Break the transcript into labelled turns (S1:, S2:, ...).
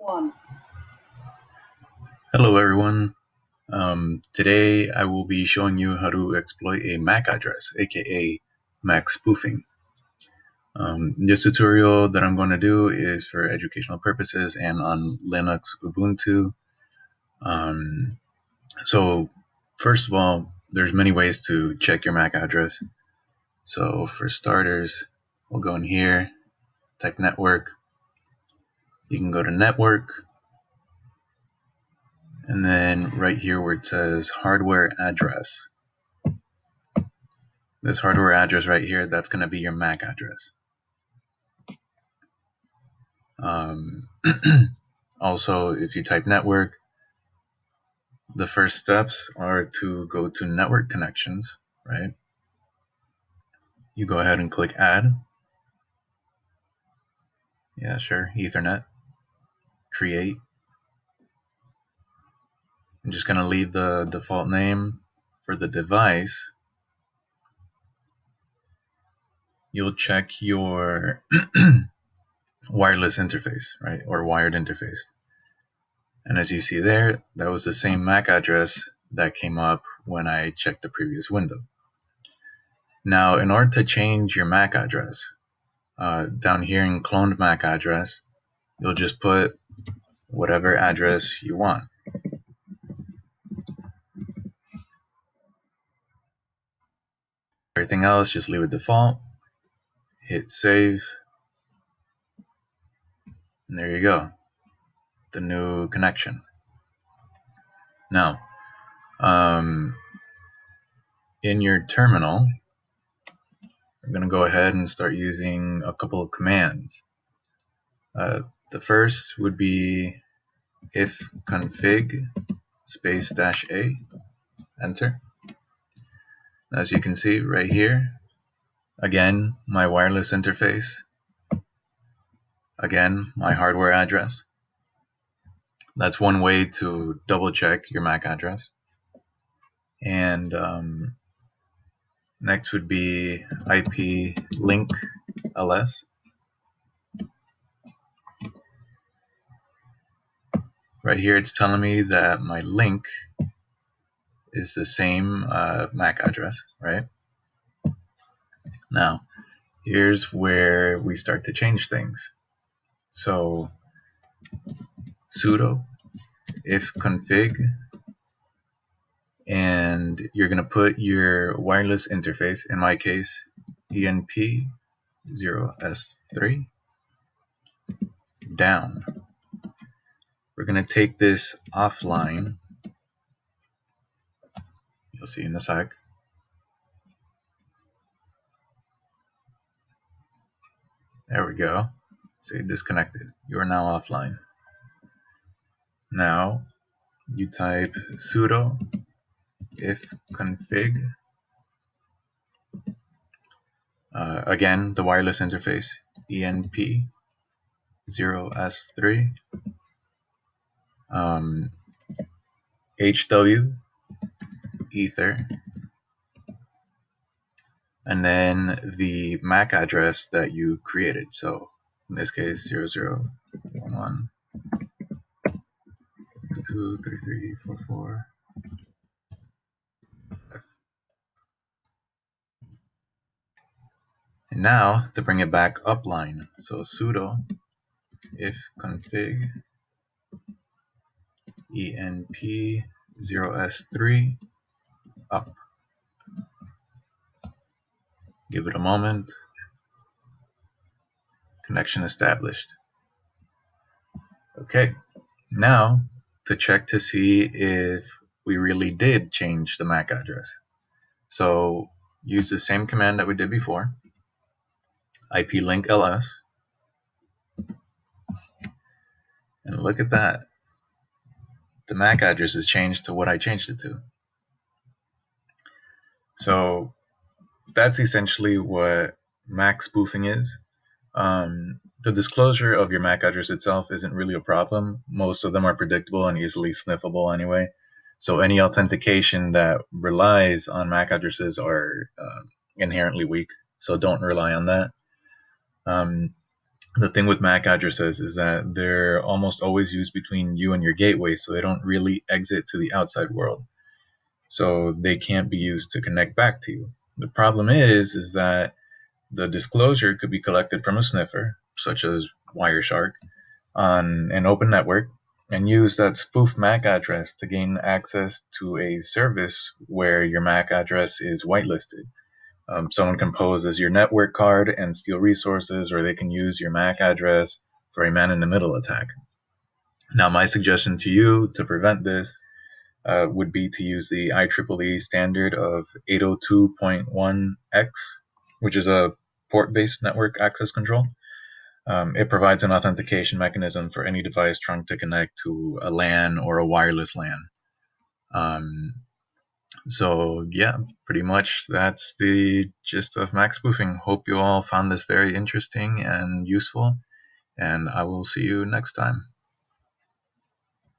S1: One.
S2: Hello everyone. Today I will be showing you how to exploit a MAC address, aka MAC spoofing. This tutorial that I'm going to do is for educational purposes and on Linux Ubuntu. So first of all, there's many ways to check your MAC address. So for starters, we'll go in here, type network. You can go to network, and then right here where it says hardware address. This hardware address right here, that's going to be your MAC address. Also, if you type network, the first steps are to go to network connections, right? You go ahead and click add. Yeah, sure, Ethernet. Create. I'm just going to leave the default name for the device. You'll check your wireless interface, right? Or wired interface. And as you see there, that was the same MAC address that came up when I checked the previous window. Now, in order to change your MAC address, down here in cloned MAC address, you'll just put whatever address you want. Everything else, just leave it default, hit save, and there you go, the new connection. Now, in your terminal, I'm going to go ahead and start using a couple of commands. The first would be if config space -a, enter. As you can see right here, again, my wireless interface, again, my hardware address. That's one way to double check your MAC address. And next would be IP link ls. Right here it's telling me that my link is the same MAC address, right? Now, here's where we start to change things. So sudo if config, and you're going to put your wireless interface, in my case ENP0S3, down. We're going to take this offline. You'll see in a sec. There we go. Say disconnected. You are now offline. Now you type sudo if config, again the wireless interface ENP0S3, HW ether, and then the MAC address that you created. So in this case 0011 23344. And now to bring it back upline, so sudo if config ENP0S3 up. Give it a moment. Connection established. Okay, now to check to see if we really did change the MAC address. So use the same command that we did before, IP link ls, and look at that. The MAC address is changed to what I changed it to. So that's essentially what MAC spoofing is. The disclosure of your MAC address itself isn't really a problem. Most of them are predictable and easily sniffable anyway. So any authentication that relies on MAC addresses are inherently weak. So don't rely on that. The thing with MAC addresses is that they're almost always used between you and your gateway, so they don't really exit to the outside world. So they can't be used to connect back to you. The problem is that the disclosure could be collected from a sniffer, such as Wireshark, on an open network, and use that spoof MAC address to gain access to a service where your MAC address is whitelisted. Someone can pose as your network card and steal resources, or they can use your MAC address for a man-in-the-middle attack. Now, my suggestion to you to prevent this would be to use the IEEE standard of 802.1x, which is a port-based network access control. It provides an authentication mechanism for any device trying to connect to a LAN or a wireless LAN. So yeah, pretty much that's the gist of MAC spoofing. Hope you all found this very interesting and useful, and I will see you next time.